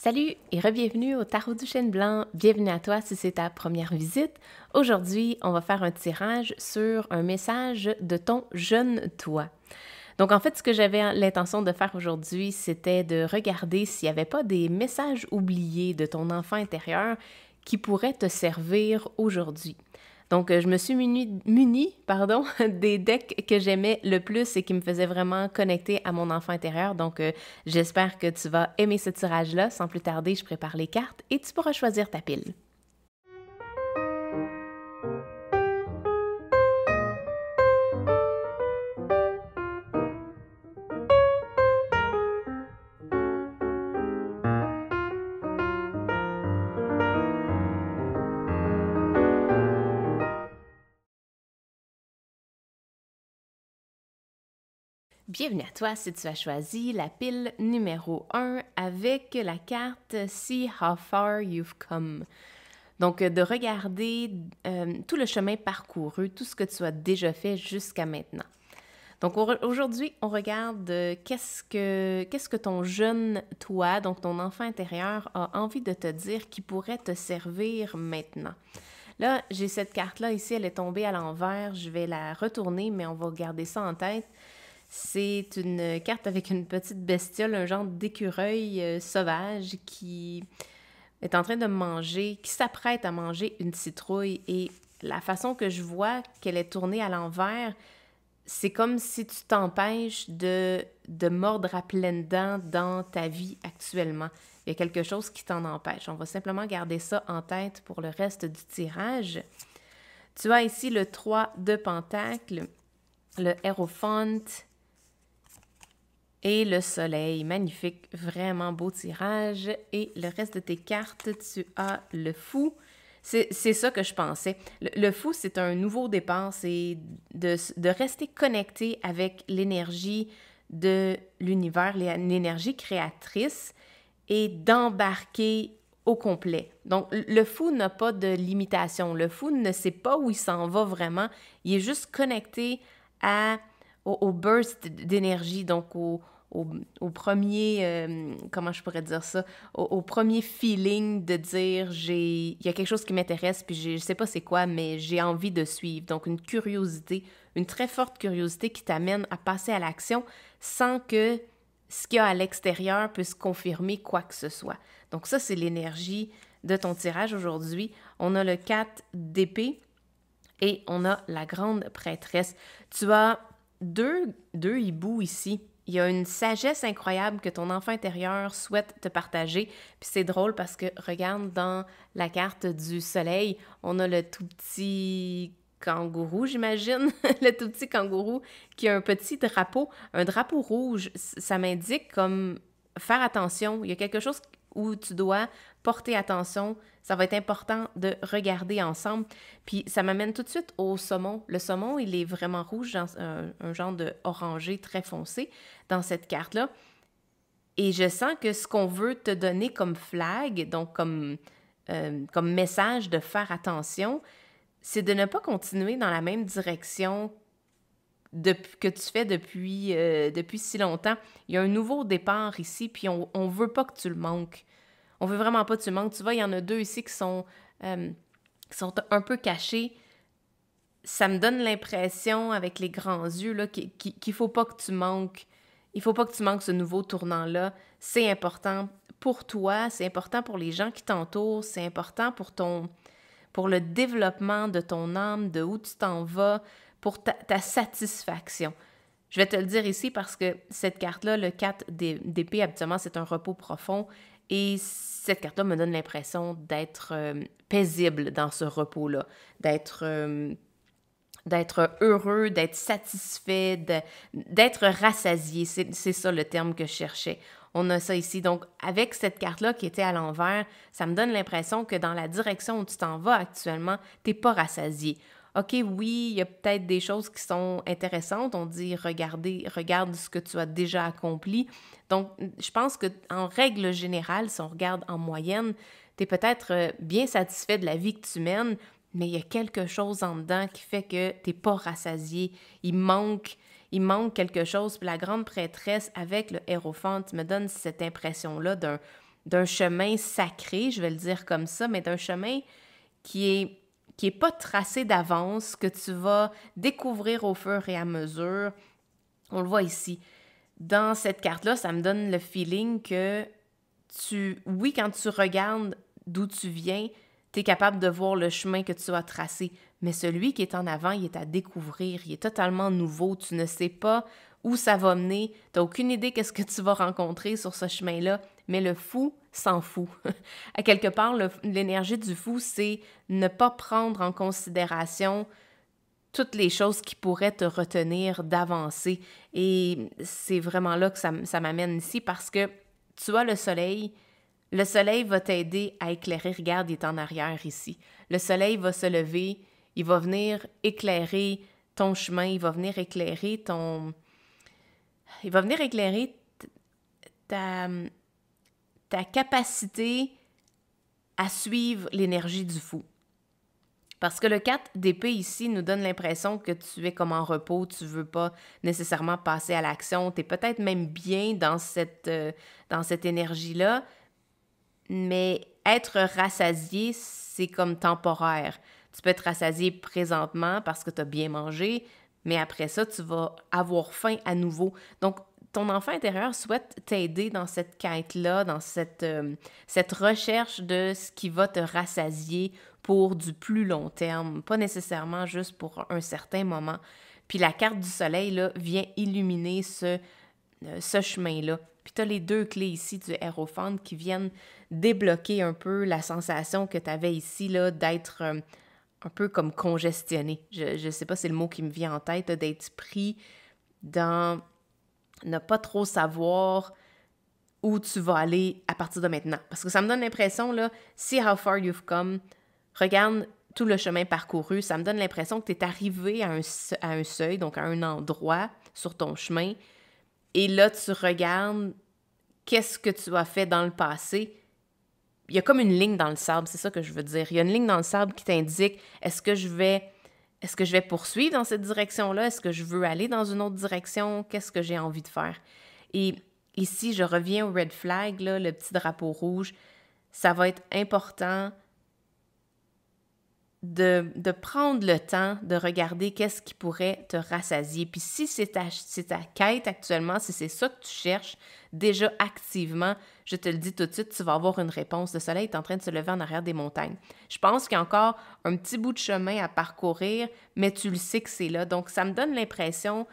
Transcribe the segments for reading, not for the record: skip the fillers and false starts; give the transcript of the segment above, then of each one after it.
Salut et re-bienvenue au Tarot du Chêne Blanc. Bienvenue à toi si c'est ta première visite. Aujourd'hui, on va faire un tirage sur un message de ton jeune toi. Donc en fait, ce que j'avais l'intention de faire aujourd'hui, c'était de regarder s'il n'y avait pas des messages oubliés de ton enfant intérieur qui pourraient te servir aujourd'hui. Donc, je me suis munie des decks que j'aimais le plus et qui me faisaient vraiment connecter à mon enfant intérieur. Donc, j'espère que tu vas aimer ce tirage-là. Sans plus tarder, je prépare les cartes et tu pourras choisir ta pile. Bienvenue à toi si tu as choisi la pile numéro 1 avec la carte « See how far you've come ». Donc, de regarder tout le chemin parcouru, tout ce que tu as déjà fait jusqu'à maintenant. Donc, aujourd'hui, on regarde qu'est-ce que ton jeune toi, donc ton enfant intérieur, a envie de te dire qui pourrait te servir maintenant. Là, j'ai cette carte-là ici, elle est tombée à l'envers. Je vais la retourner, mais on va garder ça en tête. C'est une carte avec une petite bestiole, un genre d'écureuil sauvage qui est en train de manger, qui s'apprête à manger une citrouille. Et la façon que je vois qu'elle est tournée à l'envers, c'est comme si tu t'empêches de mordre à pleines dents dans ta vie actuellement. Il y a quelque chose qui t'en empêche. On va simplement garder ça en tête pour le reste du tirage. Tu as ici le 3 de Pentacles, le Hérophante et le Soleil. Magnifique, vraiment beau tirage. Et le reste de tes cartes, tu as le Fou. C'est ça que je pensais. Le Fou, c'est un nouveau départ. C'est de rester connecté avec l'énergie de l'univers, l'énergie créatrice et d'embarquer au complet. Donc, le Fou n'a pas de limitation. Le Fou ne sait pas où il s'en va vraiment. Il est juste connecté au burst d'énergie, donc au premier, comment je pourrais dire ça, au premier feeling de dire il y a quelque chose qui m'intéresse, puis je sais pas c'est quoi, mais j'ai envie de suivre. Donc une curiosité, une très forte curiosité qui t'amène à passer à l'action sans que ce qu'il y a à l'extérieur puisse confirmer quoi que ce soit. Donc ça, c'est l'énergie de ton tirage aujourd'hui. On a le 4 d'épée et on a la grande prêtresse. Tu as deux hiboux ici. Il y a une sagesse incroyable que ton enfant intérieur souhaite te partager. Puis c'est drôle parce que, regarde, dans la carte du soleil, on a le tout petit kangourou, j'imagine, le tout petit kangourou qui a un petit drapeau, un drapeau rouge. Ça m'indique comme faire attention. Il y a quelque chose où tu dois porter attention. Ça va être important de regarder ensemble. Puis ça m'amène tout de suite au saumon. Le saumon, il est vraiment rouge, un genre de orangé très foncé dans cette carte-là. Et je sens que ce qu'on veut te donner comme flag, donc comme message de faire attention, c'est de ne pas continuer dans la même direction que tu fais depuis si longtemps. Il y a un nouveau départ ici, puis on ne veut pas que tu le manques. On veut vraiment pas que tu le manques. Tu vois, il y en a deux ici qui sont un peu cachés. Ça me donne l'impression, avec les grands yeux, là, qu'il faut pas que tu manques. Il faut pas que tu manques ce nouveau tournant-là. C'est important pour toi, c'est important pour les gens qui t'entourent, c'est important pour le développement de ton âme, de où tu t'en vas, pour ta satisfaction. Je vais te le dire ici parce que cette carte-là, le 4 d'épée, habituellement, c'est un repos profond. Et cette carte-là me donne l'impression d'être paisible dans ce repos-là, d'être heureux, d'être satisfait, d'être rassasié. C'est ça le terme que je cherchais. On a ça ici. Donc, avec cette carte-là qui était à l'envers, ça me donne l'impression que dans la direction où tu t'en vas actuellement, tu n'es pas rassasié. OK, oui, il y a peut-être des choses qui sont intéressantes. On dit regarde ce que tu as déjà accompli. Donc, je pense qu'en règle générale, si on regarde en moyenne, tu es peut-être bien satisfait de la vie que tu mènes, mais il y a quelque chose en dedans qui fait que tu n'es pas rassasié. Il manque quelque chose. Puis la grande prêtresse avec le Hérophante me donne cette impression-là d'un chemin sacré, je vais le dire comme ça, mais d'un chemin qui est pas tracé d'avance, que tu vas découvrir au fur et à mesure. On le voit ici. Dans cette carte-là, ça me donne le feeling que oui, quand tu regardes d'où tu viens, tu es capable de voir le chemin que tu as tracé. Mais celui qui est en avant, il est à découvrir, il est totalement nouveau, tu ne sais pas où ça va mener, tu n'as aucune idée qu'est-ce que tu vas rencontrer sur ce chemin-là, mais le fou s'en fout. À quelque part, l'énergie du fou, c'est ne pas prendre en considération toutes les choses qui pourraient te retenir d'avancer. Et c'est vraiment là que ça m'amène ici parce que tu as le soleil va t'aider à éclairer. Regarde, il est en arrière ici. Le soleil va se lever, il va venir éclairer ton chemin, il va venir éclairer ta, ta capacité à suivre l'énergie du fou. Parce que le 4 d'épée ici nous donne l'impression que tu es comme en repos, tu veux pas nécessairement passer à l'action, tu es peut-être même bien dans cette énergie-là, mais être rassasié, c'est comme temporaire. Tu peux être rassasié présentement parce que tu as bien mangé, mais après ça, tu vas avoir faim à nouveau. Donc, ton enfant intérieur souhaite t'aider dans cette quête-là, dans cette recherche de ce qui va te rassasier pour du plus long terme, pas nécessairement juste pour un certain moment. Puis la carte du soleil là, vient illuminer ce chemin-là. Puis tu as les 2 clés ici du Hierophant qui viennent débloquer un peu la sensation que tu avais ici là, d'être un peu comme congestionné. Je sais pas si c'est le mot qui me vient en tête, là, d'être pris dans ne pas trop savoir où tu vas aller à partir de maintenant. Parce que ça me donne l'impression, là, see how far you've come, regarde tout le chemin parcouru, ça me donne l'impression que tu es arrivé à un seuil, donc à un endroit sur ton chemin, et là, tu regardes qu'est-ce que tu as fait dans le passé. Il y a comme une ligne dans le sable, c'est ça que je veux dire. Il y a une ligne dans le sable qui t'indique, est-ce que je vais poursuivre dans cette direction-là? Est-ce que je veux aller dans une autre direction? Qu'est-ce que j'ai envie de faire? Et ici, je reviens au red flag, là, le petit drapeau rouge. Ça va être important de prendre le temps de regarder qu'est-ce qui pourrait te rassasier. Puis si c'est ta quête actuellement, si c'est ça que tu cherches déjà activement, je te le dis tout de suite, tu vas avoir une réponse. Le soleil est en train de se lever en arrière des montagnes. Je pense qu'il y a encore un petit bout de chemin à parcourir, mais tu le sais que c'est là. Donc, ça me donne l'impression,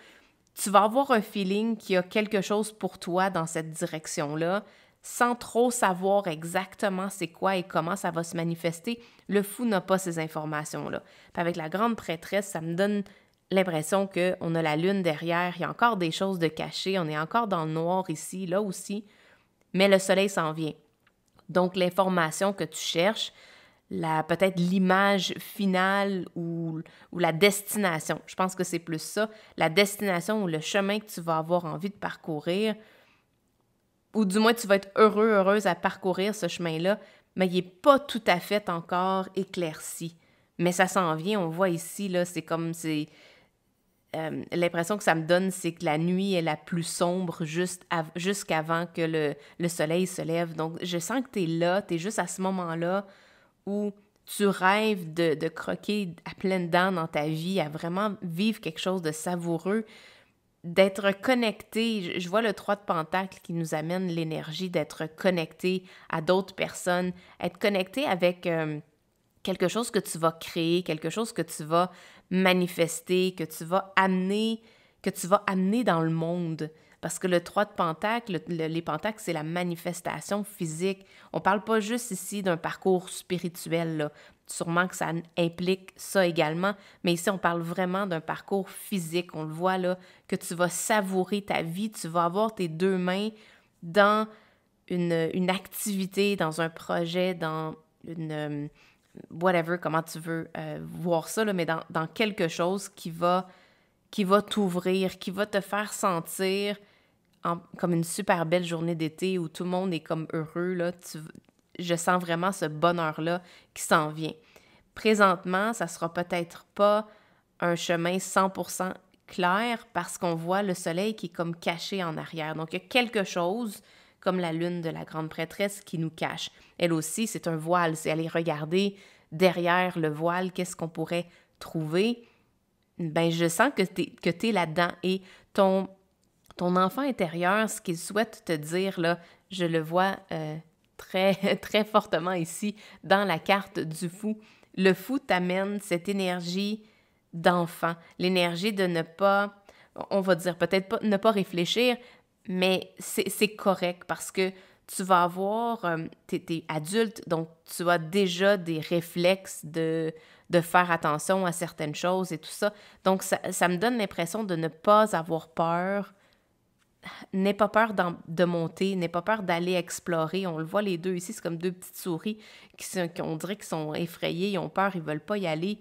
tu vas avoir un feeling qu'il y a quelque chose pour toi dans cette direction-là, sans trop savoir exactement c'est quoi et comment ça va se manifester. Le fou n'a pas ces informations-là. Puis avec la grande prêtresse, ça me donne l'impression qu'on a la lune derrière, il y a encore des choses de cachées, on est encore dans le noir ici, là aussi, mais le soleil s'en vient. Donc l'information que tu cherches, peut-être l'image finale ou la destination, je pense que c'est plus ça, la destination ou le chemin que tu vas avoir envie de parcourir, ou du moins tu vas être heureuse à parcourir ce chemin-là, mais il n'est pas tout à fait encore éclairci. Mais ça s'en vient, on voit ici, là, l'impression que ça me donne, c'est que la nuit est la plus sombre jusqu'avant que le soleil se lève. Donc, je sens que tu es là, tu es juste à ce moment-là où tu rêves de croquer à pleines dents dans ta vie, à vraiment vivre quelque chose de savoureux, d'être connecté. Je vois le 3 de Pentacle qui nous amène l'énergie d'être connecté à d'autres personnes, être connecté avec quelque chose que tu vas créer, quelque chose que tu vas manifester, que tu vas amener dans le monde. Parce que le 3 de Pentacle, les Pentacles, c'est la manifestation physique. On parle pas juste ici d'un parcours spirituel, là. Sûrement que ça implique ça également, mais ici, on parle vraiment d'un parcours physique. On le voit là, que tu vas savourer ta vie, tu vas avoir tes 2 mains dans une activité, dans un projet, dans une whatever, comment tu veux voir ça, là, mais dans quelque chose qui va t'ouvrir, qui va te faire sentir comme une super belle journée d'été où tout le monde est comme heureux, là. Je sens vraiment ce bonheur-là qui s'en vient. Présentement, ça sera peut-être pas un chemin 100% clair parce qu'on voit le soleil qui est comme caché en arrière. Donc, il y a quelque chose comme la lune de la grande prêtresse qui nous cache. Elle aussi, c'est un voile, c'est aller regarder derrière le voile, qu'est-ce qu'on pourrait trouver. Ben, je sens que t'es là-dedans et ton enfant intérieur, ce qu'il souhaite te dire, là, je le vois très, très fortement ici dans la carte du fou. Le fou t'amène cette énergie d'enfant, l'énergie de ne pas, on va dire peut-être pas, ne pas réfléchir, mais c'est correct parce que tu vas avoir, t'es adulte, donc tu as déjà des réflexes de faire attention à certaines choses et tout ça. Donc, ça me donne l'impression de ne pas avoir peur. N'aie pas peur de monter, n'aie pas peur d'aller explorer. On le voit les deux ici, c'est comme deux petites souris on dirait qu'ils sont effrayés, ils ont peur, ils veulent pas y aller.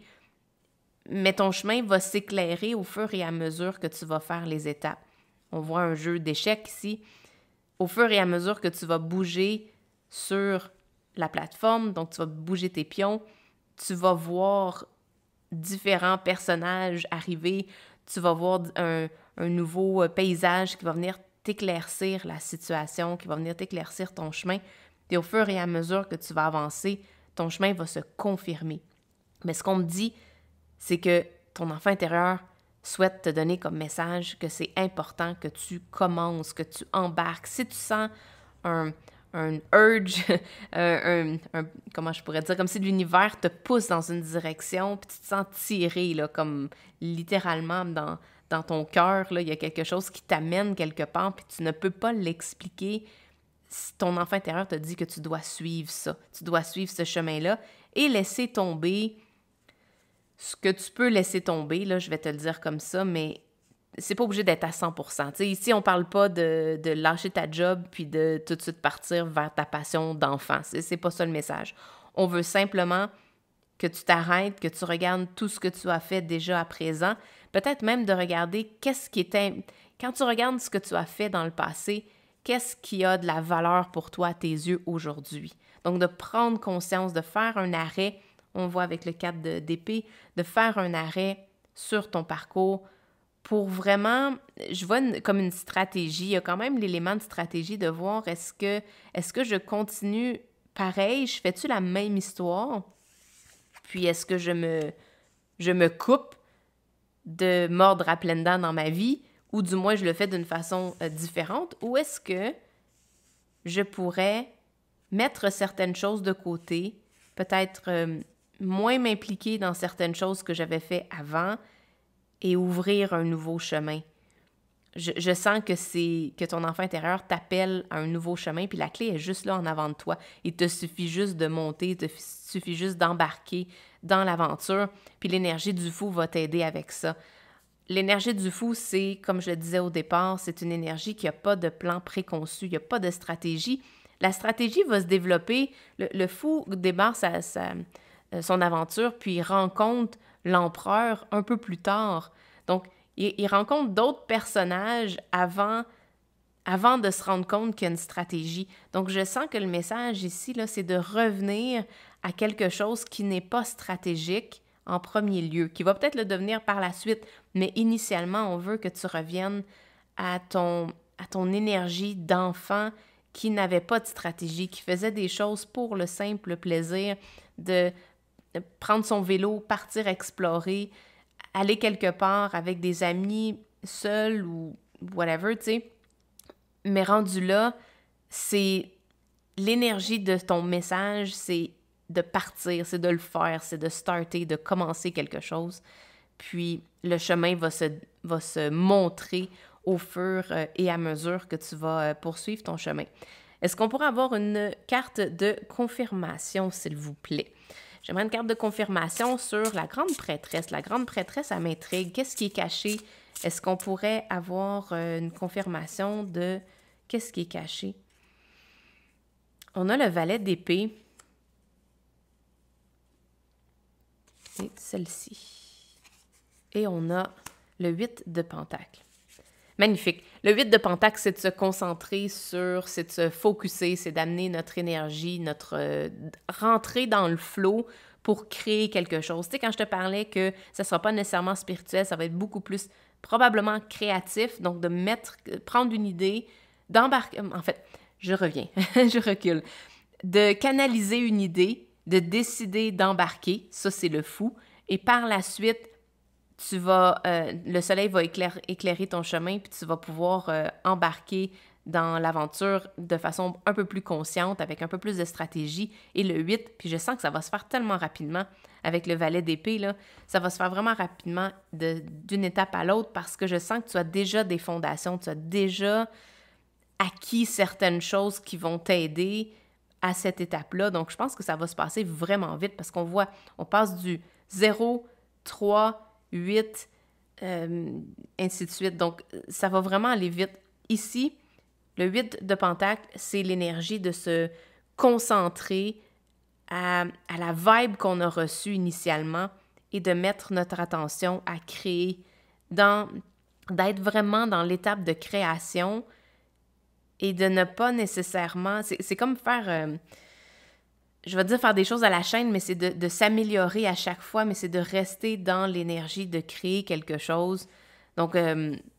Mais ton chemin va s'éclairer au fur et à mesure que tu vas faire les étapes. On voit un jeu d'échecs ici. Au fur et à mesure que tu vas bouger sur la plateforme, donc tu vas bouger tes pions, tu vas voir différents personnages arriver, tu vas voir un nouveau paysage qui va venir t'éclaircir la situation, qui va venir t'éclaircir ton chemin. Et au fur et à mesure que tu vas avancer, ton chemin va se confirmer. Mais ce qu'on me dit, c'est que ton enfant intérieur souhaite te donner comme message que c'est important que tu commences, que tu embarques. Si tu sens un urge, comment je pourrais dire, comme si l'univers te pousse dans une direction, puis tu te sens tiré, là, comme littéralement dans ton cœur, là, il y a quelque chose qui t'amène quelque part, puis tu ne peux pas l'expliquer. Ton enfant intérieur te dit que tu dois suivre ça, tu dois suivre ce chemin-là et laisser tomber ce que tu peux laisser tomber, là, je vais te le dire comme ça, mais c'est pas obligé d'être à 100%. T'sais, ici, on parle pas de lâcher ta job puis de tout de suite partir vers ta passion d'enfant. C'est pas ça le message. On veut simplement que tu t'arrêtes, que tu regardes tout ce que tu as fait déjà à présent. Peut-être même de regarder qu'est-ce qui était... Quand tu regardes ce que tu as fait dans le passé, qu'est-ce qui a de la valeur pour toi à tes yeux aujourd'hui? Donc, de prendre conscience, de faire un arrêt, on voit avec le 4 d'épée, de faire un arrêt sur ton parcours pour vraiment, je vois comme une stratégie, il y a quand même l'élément de stratégie de voir est-ce que je continue pareil, je fais-tu la même histoire, puis est-ce que je me coupe de mordre à pleines dents dans ma vie, ou du moins je le fais d'une façon différente, ou est-ce que je pourrais mettre certaines choses de côté, peut-être moins m'impliquer dans certaines choses que j'avais fait avant et ouvrir un nouveau chemin. Je sens que ton enfant intérieur t'appelle à un nouveau chemin, puis la clé est juste là en avant de toi. Il te suffit juste de monter, il te suffit juste d'embarquer dans l'aventure, puis l'énergie du fou va t'aider avec ça. L'énergie du fou, c'est, comme je le disais au départ, c'est une énergie qui n'a pas de plan préconçu, il n'y a pas de stratégie. La stratégie va se développer. Le fou démarre son aventure, puis il rencontre l'empereur un peu plus tard. Donc, il rencontre d'autres personnages avant de se rendre compte qu'il y a une stratégie. Donc, je sens que le message ici, là, c'est de revenir à quelque chose qui n'est pas stratégique en premier lieu, qui va peut-être le devenir par la suite, mais initialement, on veut que tu reviennes à ton énergie d'enfant qui n'avait pas de stratégie, qui faisait des choses pour le simple plaisir de prendre son vélo, partir explorer, aller quelque part avec des amis, seul ou whatever, tu sais. Mais rendu là, c'est l'énergie de ton message, c'est de partir, c'est de le faire, c'est de starter, de commencer quelque chose. Puis le chemin va se montrer au fur et à mesure que tu vas poursuivre ton chemin. Est-ce qu'on pourrait avoir une carte de confirmation, s'il vous plaît? J'aimerais une carte de confirmation sur la grande prêtresse. La grande prêtresse, ça m'intrigue. Qu'est-ce qui est caché? Est-ce qu'on pourrait avoir une confirmation de qu'est-ce qui est caché? On a le valet d'épée. Et celle-ci. Et on a le 8 de pentacle. Magnifique. Le 8 de pentacle, c'est de se concentrer sur, c'est de se focusser, c'est d'amener notre énergie, notre rentrer dans le flow pour créer quelque chose. Tu sais, quand je te parlais que ça ne sera pas nécessairement spirituel, ça va être beaucoup plus probablement créatif, donc de prendre une idée, d'embarquer, en fait, je reviens, je recule. De canaliser une idée, de décider d'embarquer, ça c'est le fou. Et par la suite, le soleil va éclairer ton chemin, puis tu vas pouvoir embarquer dans l'aventure de façon un peu plus consciente, avec un peu plus de stratégie. Et le 8, puis je sens que ça va se faire tellement rapidement avec le valet d'épée, là, ça va se faire vraiment rapidement d'une étape à l'autre parce que je sens que tu as déjà des fondations, tu as déjà acquis certaines choses qui vont t'aider à cette étape-là. Donc, je pense que ça va se passer vraiment vite parce on passe du 0, 3, 8, ainsi de suite. Donc, ça va vraiment aller vite. Ici, le 8 de Pentacle, c'est l'énergie de se concentrer à la vibe qu'on a reçue initialement et de mettre notre attention à créer, d'être vraiment dans l'étape de création et de ne pas nécessairement... C'est comme faire... je vais dire faire des choses à la chaîne, mais c'est de s'améliorer à chaque fois, mais c'est de rester dans l'énergie de créer quelque chose. Donc,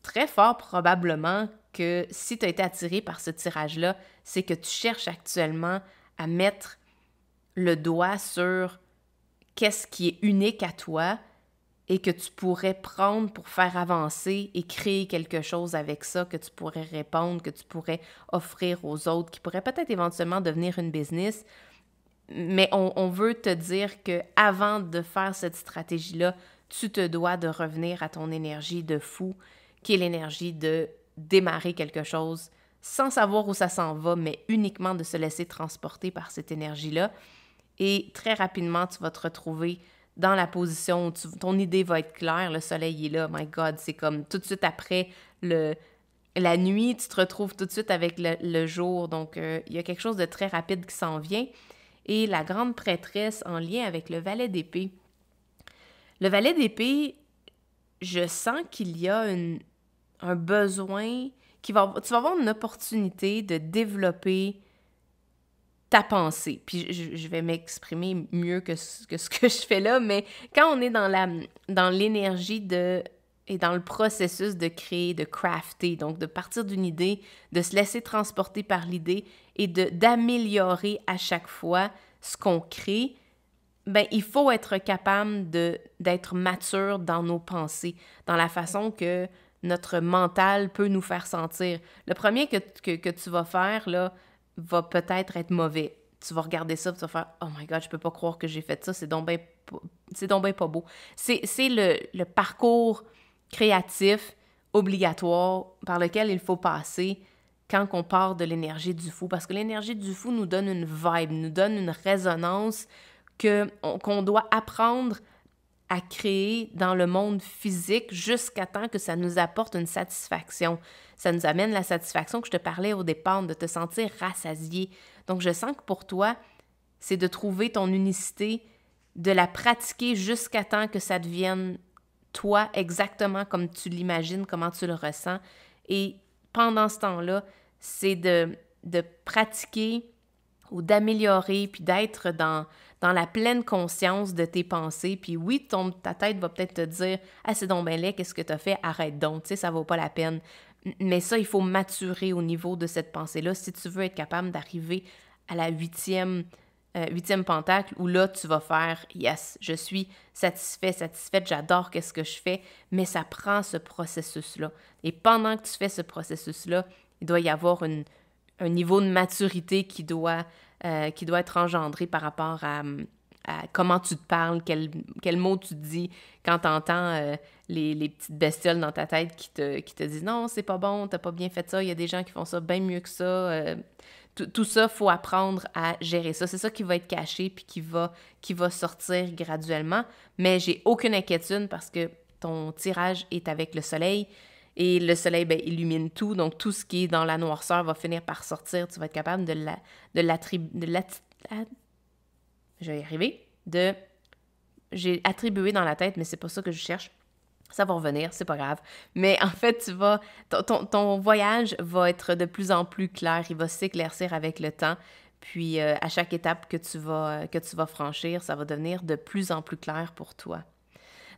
très fort probablement que si tu as été attiré par ce tirage-là, c'est que tu cherches actuellement à mettre le doigt sur qu'est-ce qui est unique à toi et que tu pourrais prendre pour faire avancer et créer quelque chose avec ça, que tu pourrais répondre, que tu pourrais offrir aux autres, qui pourrait peut-être éventuellement devenir une business. Mais on veut te dire qu'avant de faire cette stratégie-là, tu te dois de revenir à ton énergie de fou, qui est l'énergie de démarrer quelque chose sans savoir où ça s'en va, mais uniquement de se laisser transporter par cette énergie-là. Et très rapidement, tu vas te retrouver dans la position où ton idée va être claire, le soleil est là, my God, c'est comme tout de suite après la nuit, tu te retrouves tout de suite avec le jour. Donc, il y a quelque chose de très rapide qui s'en vient. Et la grande prêtresse en lien avec le valet d'épée. Le valet d'épée, je sens qu'il y a un besoin, tu vas avoir une opportunité de développer ta pensée. Puis je vais m'exprimer mieux que ce que je fais là, mais quand on est dans l'énergie et dans le processus de créer, de crafter, donc de partir d'une idée, de se laisser transporter par l'idée et d'améliorer à chaque fois ce qu'on crée, ben il faut être capable d'être mature dans nos pensées, dans la façon que notre mental peut nous faire sentir. Le premier que tu vas faire, là, va peut-être être mauvais. Tu vas regarder ça et tu vas faire « Oh my God, je peux pas croire que j'ai fait ça, c'est donc ben pas beau. » C'est le parcours créatif obligatoire par lequel il faut passer quand on part de l'énergie du fou. Parce que l'énergie du fou nous donne une vibe, nous donne une résonance qu'on doit apprendre à créer dans le monde physique jusqu'à temps que ça nous apporte une satisfaction. Ça nous amène la satisfaction que je te parlais au départ, de te sentir rassasié. Donc, je sens que pour toi, c'est de trouver ton unicité, de la pratiquer jusqu'à temps que ça devienne toi exactement comme tu l'imagines, comment tu le ressens. Et pendant ce temps-là, c'est de pratiquer ou d'améliorer, puis d'être dans la pleine conscience de tes pensées. Puis oui, ta tête va peut-être te dire « Ah, c'est donc ben laid, qu'est-ce que t'as fait? Arrête donc, tu sais, ça vaut pas la peine. » Mais ça, il faut maturer au niveau de cette pensée-là si tu veux être capable d'arriver à la huitième pentacle, où là, tu vas faire « Yes, je suis satisfaite, j'adore qu'est-ce que je fais. » Mais ça prend ce processus-là. Et pendant que tu fais ce processus-là, il doit y avoir un niveau de maturité qui doit être engendré par rapport à comment tu te parles, quel mot tu te dis quand tu entends les petites bestioles dans ta tête qui te disent « Non, c'est pas bon, t'as pas bien fait ça, il y a des gens qui font ça bien mieux que ça. » Tout ça, il faut apprendre à gérer ça. C'est ça qui va être caché puis qui va sortir graduellement. Mais j'ai aucune inquiétude parce que ton tirage est avec le soleil. Et le soleil, ben, illumine tout. Donc, tout ce qui est dans la noirceur va finir par sortir. Tu vas être capable je vais y arriver. J'ai attribué dans la tête, mais c'est pas ça que je cherche. Ça va revenir, c'est pas grave. Mais en fait, ton voyage va être de plus en plus clair. Il va s'éclaircir avec le temps. Puis, à chaque étape que tu vas franchir, ça va devenir de plus en plus clair pour toi.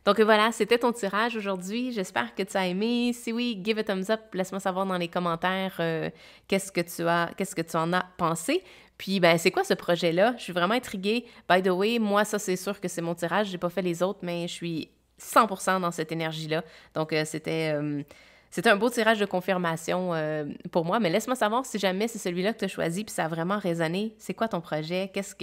Donc voilà, c'était ton tirage aujourd'hui. J'espère que tu as aimé. Si oui, give a thumbs up. Laisse-moi savoir dans les commentaires qu'est-ce que tu en as pensé. Puis, ben, c'est quoi ce projet-là? Je suis vraiment intriguée. By the way, moi, ça, c'est sûr que c'est mon tirage. J'ai pas fait les autres, mais je suis 100% dans cette énergie-là. Donc, c'était un beau tirage de confirmation pour moi. Mais laisse-moi savoir si jamais c'est celui-là que tu as choisi puis ça a vraiment résonné. C'est quoi ton projet? Qu'est-ce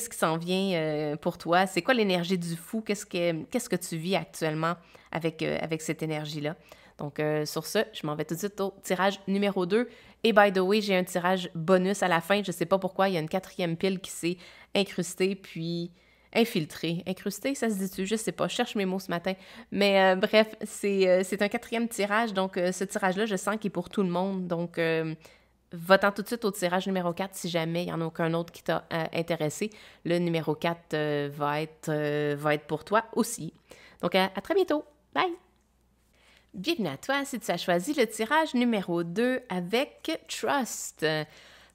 qui s'en vient pour toi? C'est quoi l'énergie du fou? Qu'est-ce que tu vis actuellement avec cette énergie-là? Donc, sur ce, je m'en vais tout de suite au tirage numéro 2. Et by the way, j'ai un tirage bonus à la fin. Je sais pas pourquoi, il y a une 4e pile qui s'est incrustée, puis infiltrée. Incrustée, ça se dit-tu? Je sais pas, je cherche mes mots ce matin. Mais bref, c'est un 4e tirage, donc ce tirage-là, je sens qu'il est pour tout le monde. Donc, va-t'en tout de suite au tirage numéro 4 si jamais il n'y en a aucun autre qui t'a intéressé. Le numéro 4 va être pour toi aussi. Donc, à très bientôt. Bye! Bienvenue à toi si tu as choisi le tirage numéro 2 avec Trust.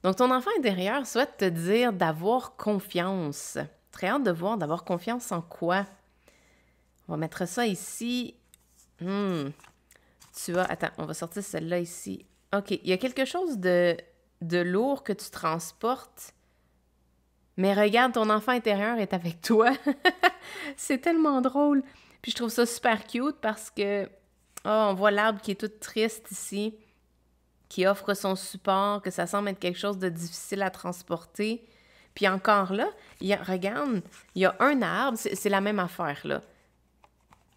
Donc, ton enfant intérieur souhaite te dire d'avoir confiance. Très hâte de voir d'avoir confiance en quoi? On va mettre ça ici. Attends, on va sortir celle-là ici. OK, il y a quelque chose de lourd que tu transportes, mais regarde, ton enfant intérieur est avec toi. C'est tellement drôle. Puis je trouve ça super cute parce que, on voit l'arbre qui est tout triste ici, qui offre son support, que ça semble être quelque chose de difficile à transporter. Puis encore là, regarde, il y a un arbre, c'est la même affaire, là.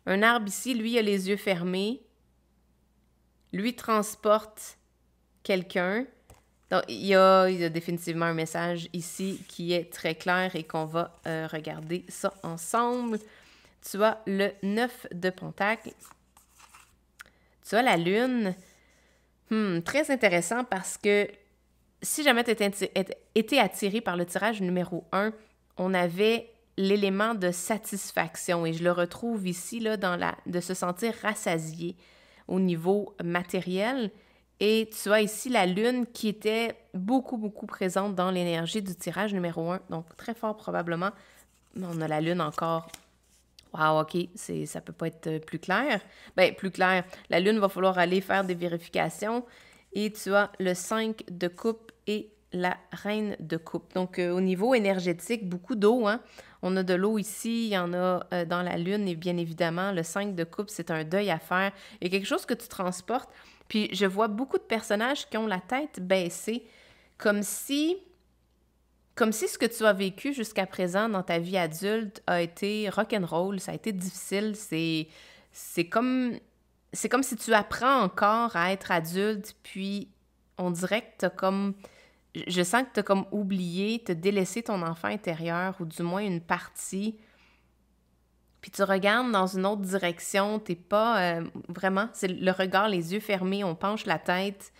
Un arbre ici, lui, il a les yeux fermés. Lui transporte quelqu'un. Donc, il y a définitivement un message ici qui est très clair et qu'on va regarder ça ensemble. Tu as le 9 de Pentacle. Tu as la Lune. Très intéressant parce que si jamais tu étais attiré par le tirage numéro 1, on avait l'élément de satisfaction et je le retrouve ici là, de se sentir rassasié au niveau matériel. Et tu as ici la Lune qui était beaucoup, beaucoup présente dans l'énergie du tirage numéro 1. Donc, très fort probablement. On a la Lune encore. Wow, OK, ça peut pas être plus clair. Bien, plus clair. La Lune va falloir aller faire des vérifications. Et tu as le 5 de coupe et la reine de coupe. Donc, au niveau énergétique, beaucoup d'eau, hein? On a de l'eau ici, il y en a dans la Lune, et bien évidemment, le 5 de coupe, c'est un deuil à faire. Il y a quelque chose que tu transportes. Puis, je vois beaucoup de personnages qui ont la tête baissée, comme si ce que tu as vécu jusqu'à présent dans ta vie adulte a été rock'n'roll, ça a été difficile, c'est comme si tu apprends encore à être adulte, puis on dirait que t'as comme... Je sens que tu as comme oublié, tu as délaissé ton enfant intérieur, ou du moins une partie, puis tu regardes dans une autre direction, t'es pas... vraiment, c'est le regard, les yeux fermés, on penche la tête,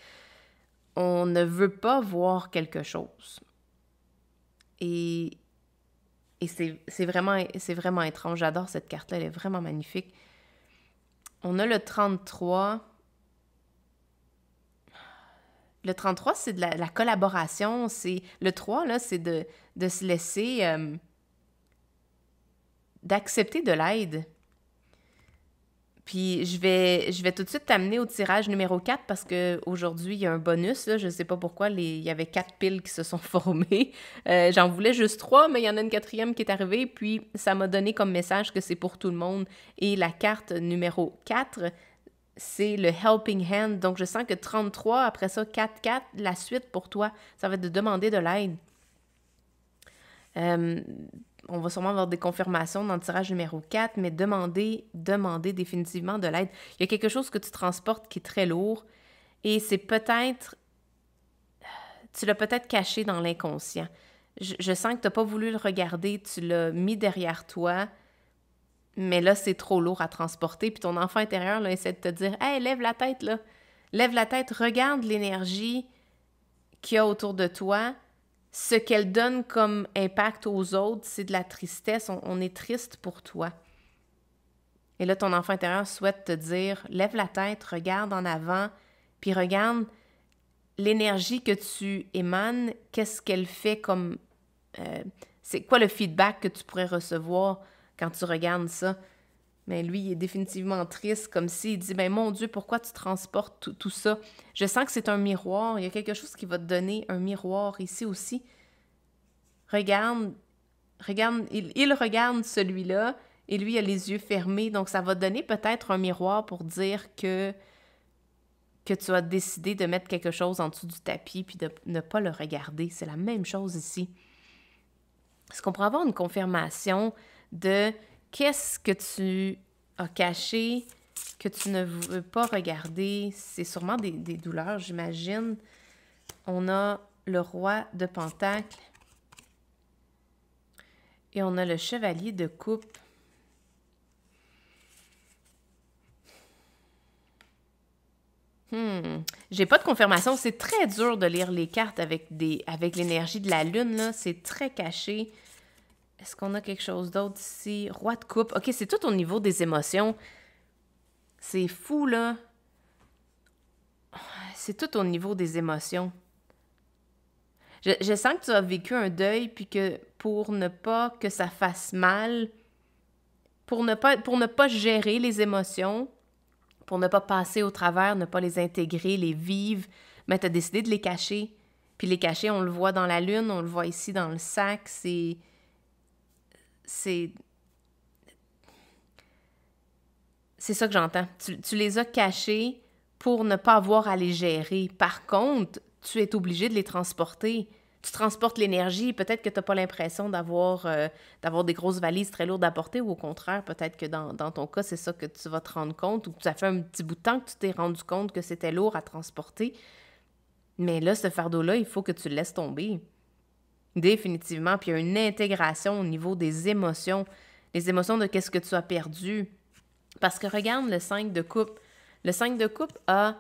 on ne veut pas voir quelque chose. Et c'est vraiment étrange. J'adore cette carte-là, elle est vraiment magnifique. On a le 33. Le 33, c'est de la collaboration. Le 3, là, c'est de se laisser... d'accepter de l'aide. Puis je vais tout de suite t'amener au tirage numéro 4 parce qu'aujourd'hui, il y a un bonus. Là, je ne sais pas pourquoi, il y avait 4 piles qui se sont formées. J'en voulais juste 3, mais il y en a une 4e qui est arrivée. Puis ça m'a donné comme message que c'est pour tout le monde. Et la carte numéro 4, c'est le Helping Hand. Donc je sens que 33, après ça, 4-4, la suite pour toi, ça va être de demander de l'aide. On va sûrement avoir des confirmations dans le tirage numéro 4, mais demander définitivement de l'aide. Il y a quelque chose que tu transportes qui est très lourd et c'est peut-être... Tu l'as peut-être caché dans l'inconscient. Je sens que tu n'as pas voulu le regarder, tu l'as mis derrière toi, mais là, c'est trop lourd à transporter. Puis ton enfant intérieur là, essaie de te dire « Hey, lève la tête, là! Lève la tête, regarde l'énergie qu'il y a autour de toi. » Ce qu'elle donne comme impact aux autres, c'est de la tristesse. On est triste pour toi. Et là, ton enfant intérieur souhaite te dire, lève la tête, regarde en avant, puis regarde l'énergie que tu émanes, qu'est-ce qu'elle fait comme... c'est quoi le feedback que tu pourrais recevoir quand tu regardes ça? Mais lui, il est définitivement triste, comme s'il dit, ben mon Dieu, pourquoi tu transportes tout ça? Je sens que c'est un miroir. Il y a quelque chose qui va te donner un miroir ici aussi. Regarde, il regarde celui-là et lui a les yeux fermés. Donc, ça va te donner peut-être un miroir pour dire que tu as décidé de mettre quelque chose en dessous du tapis puis de ne pas le regarder. C'est la même chose ici. Est-ce qu'on pourrait avoir une confirmation de qu'est-ce que tu as caché, que tu ne veux pas regarder? C'est sûrement des douleurs, j'imagine. On a le roi de Pentacle et on a le chevalier de coupe. J'ai pas de confirmation. C'est très dur de lire les cartes avec l'énergie de la lune, là. C'est très caché. Est-ce qu'on a quelque chose d'autre ici? Roi de coupe. OK, c'est tout au niveau des émotions. C'est fou, là. C'est tout au niveau des émotions. Je sens que tu as vécu un deuil, puis que pour ne pas que ça fasse mal, pour ne pas gérer les émotions, pour ne pas passer au travers, ne pas les intégrer, les vivre, mais tu as décidé de les cacher. Puis les cacher, on le voit dans la lune, on le voit ici dans le sac, c'est ça que j'entends. Tu les as cachés pour ne pas avoir à les gérer. Par contre, tu es obligé de les transporter. Tu transportes l'énergie. Peut-être que tu n'as pas l'impression d'avoir des grosses valises très lourdes à porter, ou au contraire, peut-être que dans ton cas, c'est ça que tu vas te rendre compte, ou que ça fait un petit bout de temps que tu t'es rendu compte que c'était lourd à transporter. Mais là, ce fardeau-là, il faut que tu le laisses tomber. Définitivement. Puis il y a une intégration au niveau des émotions. Les émotions de qu'est-ce que tu as perdu. Parce que regarde le 5 de coupe. Le 5 de coupe a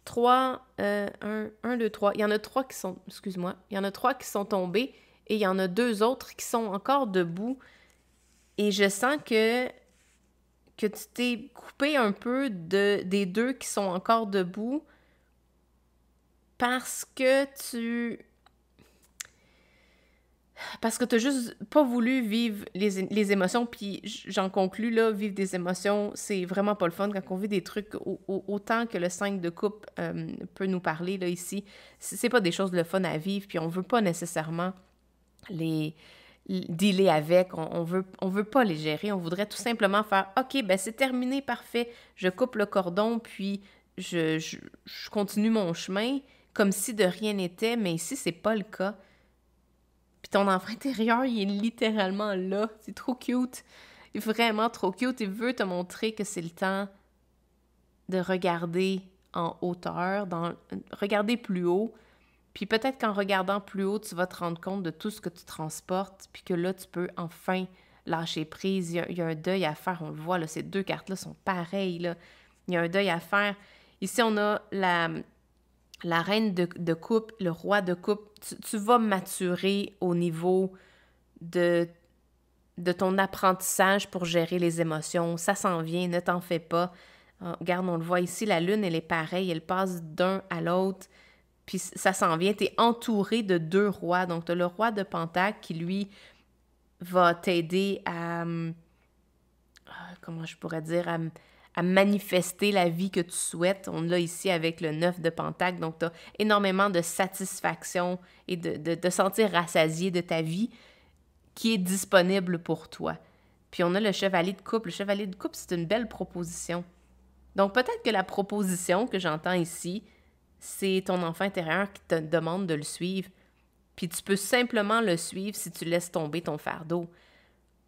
3, 1, 2, 3. Il y en a 3 qui sont, excuse-moi, il y en a 3 qui sont tombés et il y en a 2 autres qui sont encore debout. Et je sens que tu t'es coupé un peu des 2 qui sont encore debout parce que tu n'as juste pas voulu vivre les émotions, puis j'en conclus, là, vivre des émotions, c'est vraiment pas le fun quand on vit des trucs autant que le 5 de coupe peut nous parler, là, ici. C'est pas des choses le fun à vivre, puis on veut pas nécessairement les dealer avec, on veut pas les gérer, on voudrait tout simplement faire « OK, ben c'est terminé, parfait, je coupe le cordon, puis je continue mon chemin », comme si de rien n'était, mais ici, c'est pas le cas. Puis ton enfant intérieur, il est littéralement là. C'est trop cute. Il est vraiment trop cute. Il veut te montrer que c'est le temps de regarder en hauteur, regarder plus haut. Puis peut-être qu'en regardant plus haut, tu vas te rendre compte de tout ce que tu transportes, puis que là, tu peux enfin lâcher prise. Il y a un deuil à faire, on le voit, là, ces 2 cartes-là sont pareilles, là. Il y a un deuil à faire. Ici, on a la reine de coupe, le roi de coupe. Tu vas maturer au niveau de ton apprentissage pour gérer les émotions. Ça s'en vient, ne t'en fais pas. Regarde, on le voit ici, la lune, elle est pareille, elle passe d'un à l'autre, puis ça s'en vient. Tu es entouré de 2 rois. Donc, tu as le roi de Pentacle qui, lui, va t'aider à... comment je pourrais dire? À manifester la vie que tu souhaites. On l'a ici avec le 9 de Pentacle. Donc, tu as énormément de satisfaction et de sentir rassasié de ta vie qui est disponible pour toi. Puis, on a le chevalier de coupe. Le chevalier de coupe, c'est une belle proposition. Donc, peut-être que la proposition que j'entends ici, c'est ton enfant intérieur qui te demande de le suivre. Puis, tu peux simplement le suivre si tu laisses tomber ton fardeau.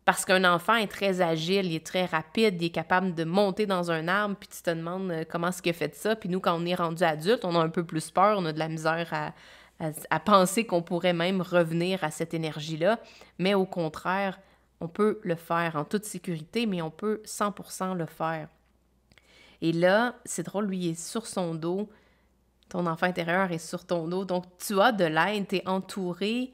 Parce qu'un enfant est très agile, il est très rapide, il est capable de monter dans un arbre, puis tu te demandes comment est-ce qu'il a fait ça. Puis nous, quand on est rendu adulte, on a un peu plus peur, on a de la misère à penser qu'on pourrait même revenir à cette énergie-là. Mais au contraire, on peut le faire en toute sécurité, mais on peut 100% le faire. Et là, c'est drôle, lui, il est sur son dos, ton enfant intérieur est sur ton dos, donc tu as de l'aide, tu es entouré,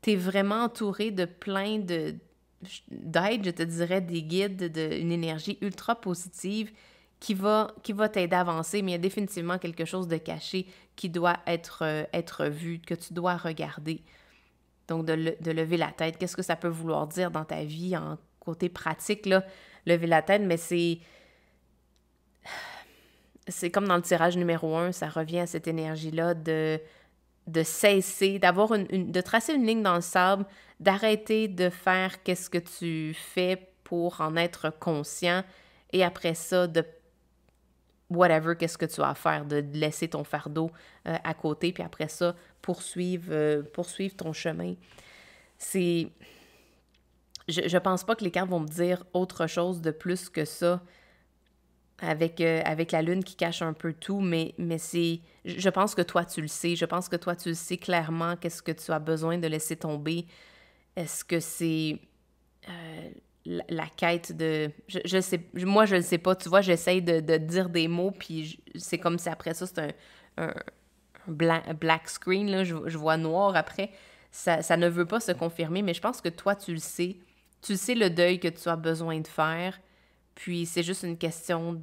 tu es vraiment entouré de plein d'aide, je te dirais, des guides, une énergie ultra positive qui va t'aider à avancer, mais il y a définitivement quelque chose de caché qui doit être vu, que tu dois regarder. Donc, de lever la tête. Qu'est-ce que ça peut vouloir dire dans ta vie en côté pratique, là, lever la tête, mais c'est comme dans le tirage numéro 1, ça revient à cette énergie-là de cesser, d'avoir de tracer une ligne dans le sable, d'arrêter de faire qu'est-ce que tu fais pour en être conscient, et après ça, de whatever, qu'est-ce que tu as à faire, de laisser ton fardeau à côté, puis après ça, poursuivre ton chemin. Je pense pas que les cartes vont me dire autre chose de plus que ça, avec la lune qui cache un peu tout, mais je pense que toi, tu le sais. Je pense que toi, tu le sais clairement qu'est-ce que tu as besoin de laisser tomber. Est-ce que c'est la quête de... Je sais, moi, je le sais pas. Tu vois, j'essaye de dire des mots, puis c'est comme si après ça, c'est un black screen, là, je vois noir après. Ça ne veut pas se confirmer, mais je pense que toi, tu le sais. Tu sais le deuil que tu as besoin de faire. Puis c'est juste une question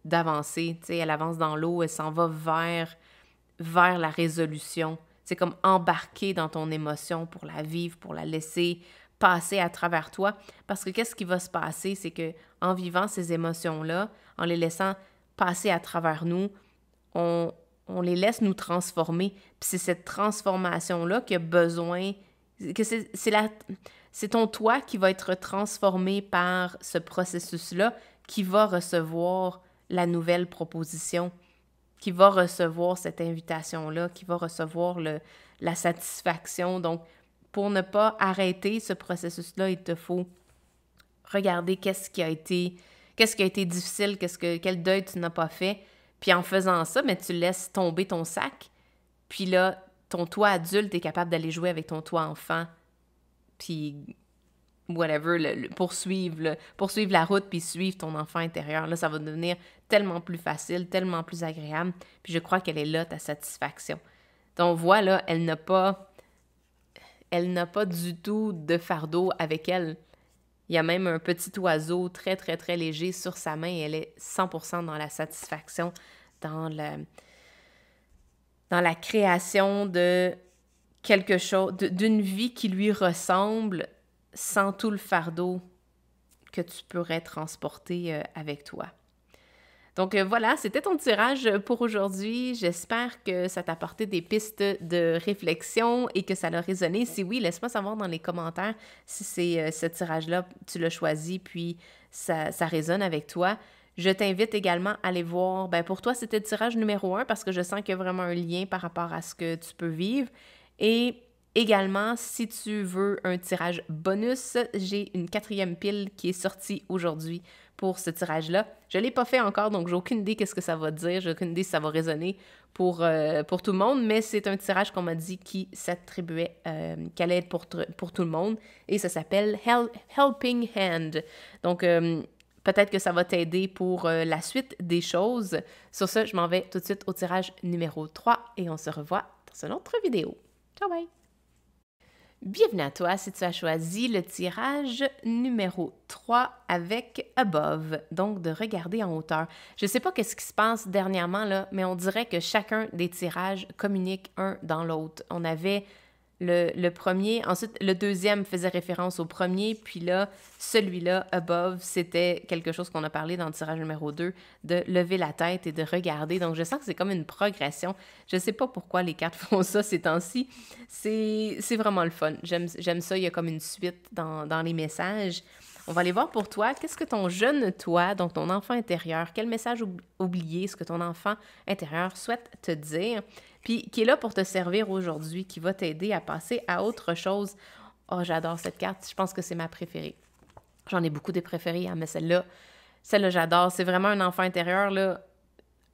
d'avancer. Tu sais, elle avance dans l'eau, elle s'en va vers la résolution. C'est comme embarquer dans ton émotion pour la vivre, pour la laisser passer à travers toi. Parce que qu'est-ce qui va se passer, c'est que en vivant ces émotions-là, en les laissant passer à travers nous, on les laisse nous transformer. Puis c'est cette transformation-là qui a besoin... que c'est ton toi qui va être transformé par ce processus-là, qui va recevoir la nouvelle proposition, qui va recevoir cette invitation-là, qui va recevoir la satisfaction. Donc, pour ne pas arrêter ce processus-là, il te faut regarder qu'est-ce qui a été difficile, quel deuil tu n'as pas fait. Puis en faisant ça, mais tu laisses tomber ton sac. Puis là, ton toi adulte est capable d'aller jouer avec ton toi enfant. Puis whatever, poursuivre la route, puis suivre ton enfant intérieur. Là, ça va devenir tellement plus facile, tellement plus agréable. Puis je crois qu'elle est là, ta satisfaction. Donc voilà, elle n'a pas du tout de fardeau avec elle. Il y a même un petit oiseau très, très, très léger sur sa main et elle est 100% dans la satisfaction, dans la création de quelque chose, d'une vie qui lui ressemble sans tout le fardeau que tu pourrais transporter avec toi. Donc voilà, c'était ton tirage pour aujourd'hui. J'espère que ça t'a apporté des pistes de réflexion et que ça l'a résonné. Si oui, laisse-moi savoir dans les commentaires si c'est ce tirage-là, tu l'as choisi, puis ça résonne avec toi. Je t'invite également à aller voir, pour toi, c'était le tirage numéro 1 parce que je sens qu'il y a vraiment un lien par rapport à ce que tu peux vivre. Et également, si tu veux un tirage bonus, j'ai une 4e pile qui est sortie aujourd'hui pour ce tirage-là. Je ne l'ai pas fait encore, donc j'ai aucune idée qu'est-ce que ça va dire, j'ai aucune idée si ça va résonner pour tout le monde, mais c'est un tirage qu'on m'a dit qui s'attribuait, qu'elle allait être pour tout le monde, et ça s'appelle Helping Hand. Donc, peut-être que ça va t'aider pour la suite des choses. Sur ce, je m'en vais tout de suite au tirage numéro 3 et on se revoit dans une autre vidéo. Ciao, bye! Bienvenue à toi si tu as choisi le tirage numéro 3 avec Above, donc de regarder en hauteur. Je ne sais pas qu'est-ce qui se passe dernièrement, là, mais on dirait que chacun des tirages communique un dans l'autre. On avait le premier, ensuite le deuxième faisait référence au premier, puis là, celui-là, Above, c'était quelque chose qu'on a parlé dans le tirage numéro 2, de lever la tête et de regarder. Donc, je sens que c'est comme une progression. Je ne sais pas pourquoi les cartes font ça ces temps-ci. C'est vraiment le fun. J'aime ça, il y a comme une suite dans les messages. On va aller voir pour toi, qu'est-ce que ton jeune toi, donc ton enfant intérieur, quel message oublié est-ce que ton enfant intérieur souhaite te dire, puis qui est là pour te servir aujourd'hui, qui va t'aider à passer à autre chose. Oh, j'adore cette carte, je pense que c'est ma préférée. J'en ai beaucoup des préférées, hein, mais celle-là, j'adore. C'est vraiment un enfant intérieur, là.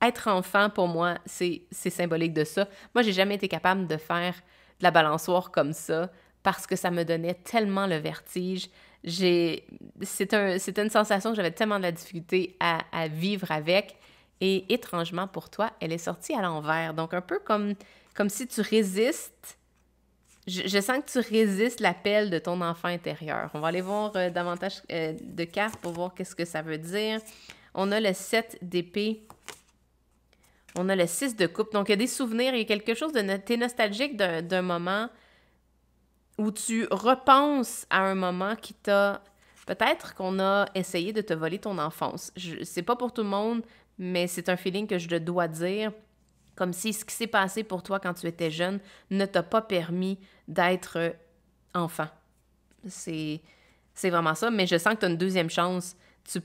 Être enfant, pour moi, c'est symbolique de ça. Moi, j'ai jamais été capable de faire de la balançoire comme ça parce que ça me donnait tellement le vertige. C'était une sensation que j'avais tellement de la difficulté à vivre avec. Et étrangement, pour toi, elle est sortie à l'envers. Donc, un peu comme si tu résistes. Je sens que tu résistes l'appel de ton enfant intérieur. On va aller voir davantage de cartes pour voir qu'est-ce que ça veut dire. On a le 7 d'épée. On a le 6 de coupe. Donc, il y a des souvenirs. Il y a quelque chose de... T'es nostalgique d'un moment où tu repenses à un moment qui t'a Peut-être qu'on a essayé de te voler ton enfance. C'est pas pour tout le monde, mais c'est un feeling que je te dois dire. Comme si ce qui s'est passé pour toi quand tu étais jeune ne t'a pas permis d'être enfant. C'est vraiment ça, mais je sens que tu as une deuxième chance.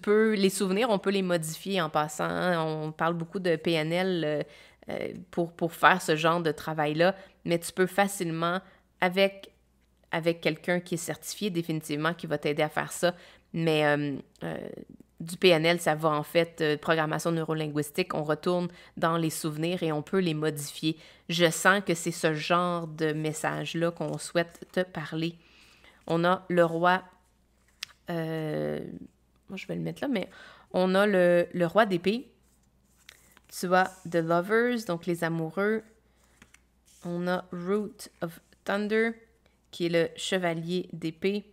Les souvenirs, on peut les modifier en passant, hein. On parle beaucoup de PNL pour faire ce genre de travail-là, mais tu peux facilement, avec quelqu'un qui est certifié définitivement, qui va t'aider à faire ça, mais du PNL, ça va en fait, programmation neurolinguistique, on retourne dans les souvenirs et on peut les modifier. Je sens que c'est ce genre de message-là qu'on souhaite te parler. On a le roi, moi je vais le mettre là, mais on a le roi d'épée. Tu as The Lovers, donc les amoureux. On a Root of Thunder, qui est le chevalier d'épée.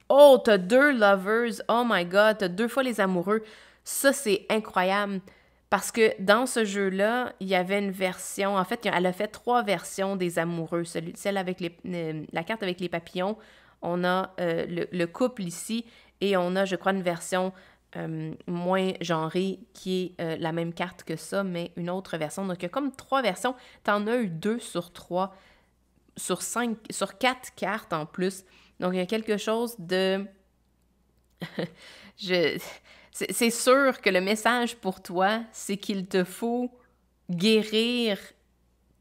Oh, t'as 2 lovers. Oh my God, t'as 2 fois les amoureux. Ça, c'est incroyable. Parce que dans ce jeu-là, il y avait une version... En fait, elle a fait 3 versions des amoureux. Celle avec la carte avec les papillons. On a le couple ici. Et on a, je crois, une version moins genrée qui est la même carte que ça, mais une autre version. Donc, il y a comme 3 versions. T'en as eu 2 sur 3. Sur 4 cartes en plus. Donc, il y a quelque chose de... C'est sûr que le message pour toi, c'est qu'il te faut guérir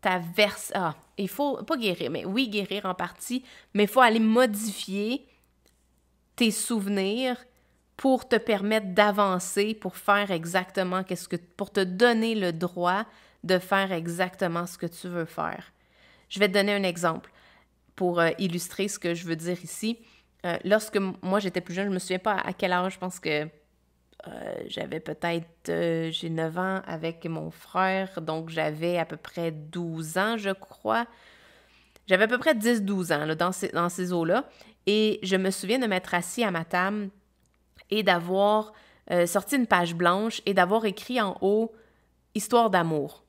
ta version... Ah, il faut pas guérir, mais oui, guérir en partie, mais il faut aller modifier tes souvenirs pour te permettre d'avancer, pour faire exactement pour te donner le droit de faire exactement ce que tu veux faire. Je vais te donner un exemple pour illustrer ce que je veux dire ici. Lorsque moi, j'étais plus jeune, je me souviens pas à quel âge, je pense que j'avais peut-être... j'ai 9 ans avec mon frère, donc j'avais à peu près 12 ans, je crois. J'avais à peu près 10-12 ans là, dans ces eaux-là. Et je me souviens de m'être assis à ma table et d'avoir sorti une page blanche et d'avoir écrit en haut « Histoire d'amour ».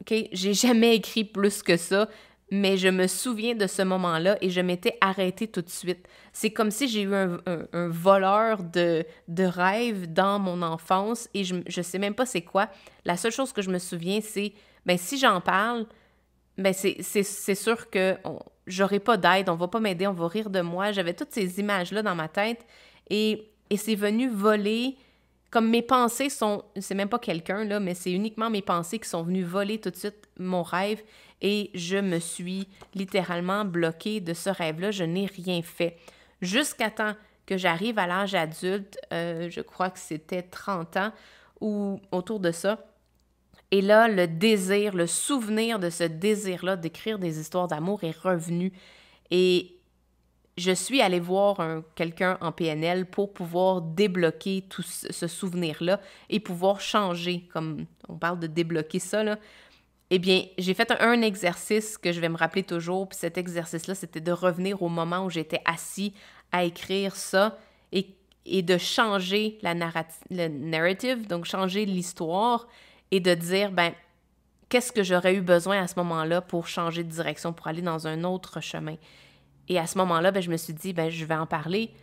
OK? J'ai jamais écrit plus que ça. Mais je me souviens de ce moment-là et je m'étais arrêtée tout de suite. C'est comme si j'ai eu un voleur de rêves dans mon enfance et je sais même pas c'est quoi. La seule chose que je me souviens, c'est, ben si j'en parle, ben c'est sûr que j'aurai pas d'aide, on va pas m'aider, on va rire de moi. J'avais toutes ces images-là dans ma tête et c'est venu voler... Comme mes pensées sont... C'est même pas quelqu'un, là, mais c'est uniquement mes pensées qui sont venues voler tout de suite mon rêve et je me suis littéralement bloquée de ce rêve-là. Je n'ai rien fait. Jusqu'à temps que j'arrive à l'âge adulte, je crois que c'était 30 ans ou autour de ça. Et là, le désir, le souvenir de ce désir-là d'écrire des histoires d'amour est revenu. Et je suis allée voir quelqu'un en PNL pour pouvoir débloquer tout ce souvenir-là et pouvoir changer, comme on parle de débloquer ça, là. Eh bien, j'ai fait un exercice que je vais me rappeler toujours, puis cet exercice-là, c'était de revenir au moment où j'étais assis à écrire ça et de changer le narrative, donc changer l'histoire et de dire, ben, qu'est-ce que j'aurais eu besoin à ce moment-là pour changer de direction, pour aller dans un autre chemin. Et à ce moment-là, ben, je me suis dit, ben, je vais en parler,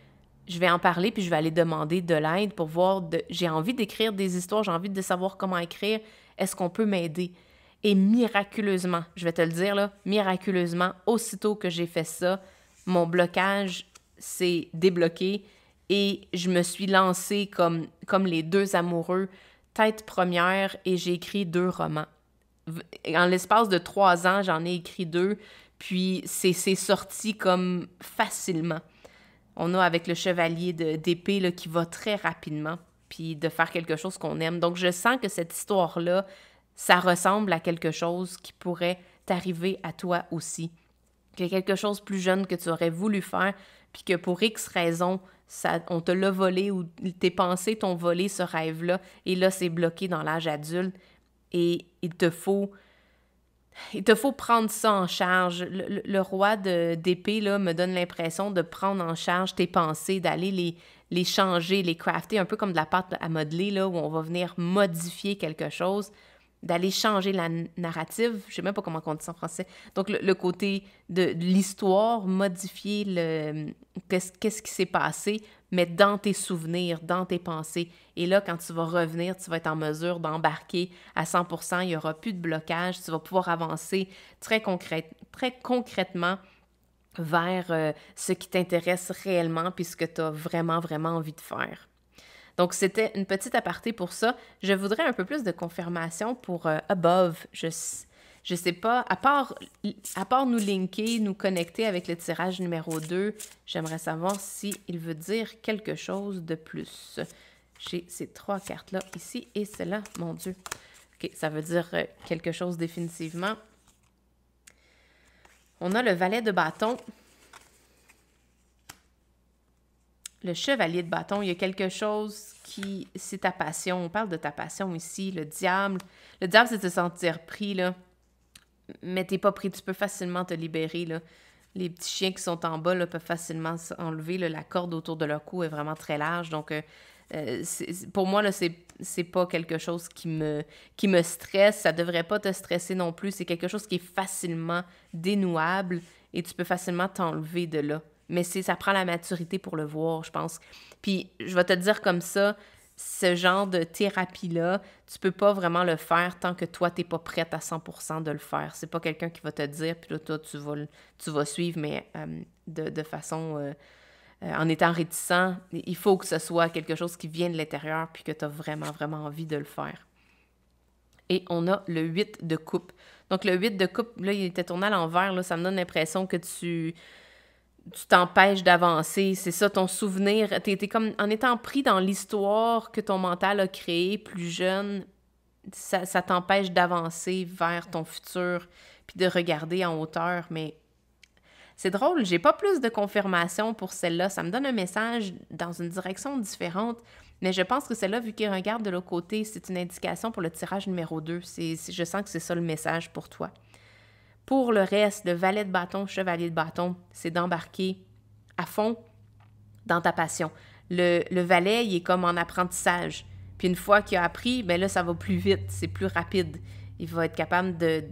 puis je vais aller demander de l'aide pour voir, j'ai envie d'écrire des histoires, j'ai envie de savoir comment écrire, est-ce qu'on peut m'aider? Et miraculeusement, je vais te le dire là, miraculeusement, aussitôt que j'ai fait ça, mon blocage s'est débloqué et je me suis lancée comme les 2 amoureux, tête première, et j'ai écrit 2 romans. En l'espace de 3 ans, j'en ai écrit 2, puis c'est sorti comme facilement. On a avec le chevalier d'épée là, qui va très rapidement, puis de faire quelque chose qu'on aime. Donc, je sens que cette histoire-là, ça ressemble à quelque chose qui pourrait t'arriver à toi aussi. Que quelque chose plus jeune que tu aurais voulu faire, puis que pour X raisons, on te l'a volé ou tes pensées t'ont volé ce rêve-là, et là, c'est bloqué dans l'âge adulte, et il te faut prendre ça en charge. Le roi d'épée là, me donne l'impression de prendre en charge tes pensées, d'aller les changer, les crafter, un peu comme de la pâte à modeler, là, où on va venir modifier quelque chose. d'aller changer la narrative. Je sais même pas comment on dit ça en français. Donc, le côté de l'histoire, modifier qu'est-ce qui s'est passé, mais dans tes souvenirs, dans tes pensées. Et là, quand tu vas revenir, tu vas être en mesure d'embarquer à 100%, il n'y aura plus de blocage, tu vas pouvoir avancer très concrètement vers ce qui t'intéresse réellement puis ce que tu as vraiment, vraiment envie de faire. Donc, c'était une petite aparté pour ça. Je voudrais un peu plus de confirmation pour Above. Je sais pas, à part nous linker, nous connecter avec le tirage numéro 2, j'aimerais savoir s'il veut dire quelque chose de plus. J'ai ces 3 cartes-là ici et celle-là, mon Dieu. OK, ça veut dire quelque chose définitivement. On a le valet de bâton. Le chevalier de bâton, il y a quelque chose qui... C'est ta passion. On parle de ta passion ici. Le diable. Le diable, c'est de se sentir pris, là. Mais t'es pas pris. Tu peux facilement te libérer, là. Les petits chiens qui sont en bas, là, peuvent facilement s'enlever. La corde autour de leur cou est vraiment très large. Donc, pour moi, là, c'est pas quelque chose qui me stresse. Ça devrait pas te stresser non plus. C'est quelque chose qui est facilement dénouable et tu peux facilement t'enlever de là. Mais ça prend la maturité pour le voir, je pense. Puis, je vais te dire comme ça, ce genre de thérapie-là, tu peux pas vraiment le faire tant que toi, t'es pas prête à 100% de le faire. C'est pas quelqu'un qui va te dire, puis là, toi, tu vas suivre, mais de façon... en étant réticent, il faut que ce soit quelque chose qui vient de l'intérieur, puis que tu as vraiment, vraiment envie de le faire. Et on a le 8 de coupe. Donc, le 8 de coupe, là, il était tourné à l'envers, là, ça me donne l'impression que tu t'empêches d'avancer, c'est ça, ton souvenir, t'es comme, en étant pris dans l'histoire que ton mental a créée plus jeune, ça t'empêche d'avancer vers ton futur, puis de regarder en hauteur, mais c'est drôle, j'ai pas plus de confirmation pour celle-là, ça me donne un message dans une direction différente, mais je pense que celle-là, vu qu'il regarde de l'autre côté, c'est une indication pour le tirage numéro 2, je sens que c'est ça le message pour toi. Pour le reste, le valet de bâton, chevalier de bâton, c'est d'embarquer à fond dans ta passion. Le valet, il est comme en apprentissage. Puis une fois qu'il a appris, bien là, ça va plus vite, c'est plus rapide. Il va être capable de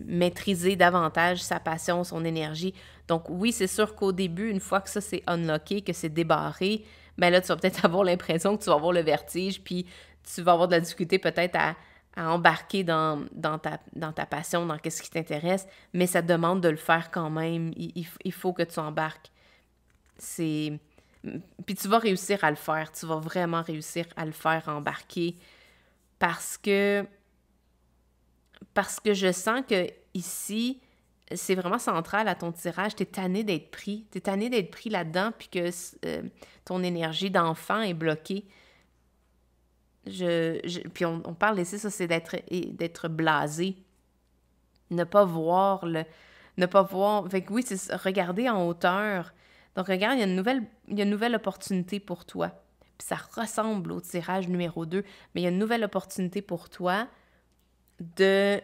maîtriser davantage sa passion, son énergie. Donc oui, c'est sûr qu'au début, une fois que ça c'est unlocké, que c'est débarré, bien là, tu vas peut-être avoir l'impression que tu vas avoir le vertige, puis tu vas avoir de la difficulté peut-être à embarquer dans ta passion, dans ce qui t'intéresse, mais ça demande de le faire quand même. Il faut que tu embarques. Puis tu vas réussir à le faire. Tu vas vraiment réussir à le faire embarquer parce que je sens que ici, c'est vraiment central à ton tirage. T'es tanné d'être pris. T'es tanné d'être pris là-dedans puis que ton énergie d'enfant est bloquée. Puis on parle ici, ça, c'est d'être blasé. Ne pas voir Fait que oui, c'est regarder en hauteur. Donc, regarde, il y a une nouvelle opportunité pour toi. Puis ça ressemble au tirage numéro 2, mais il y a une nouvelle opportunité pour toi de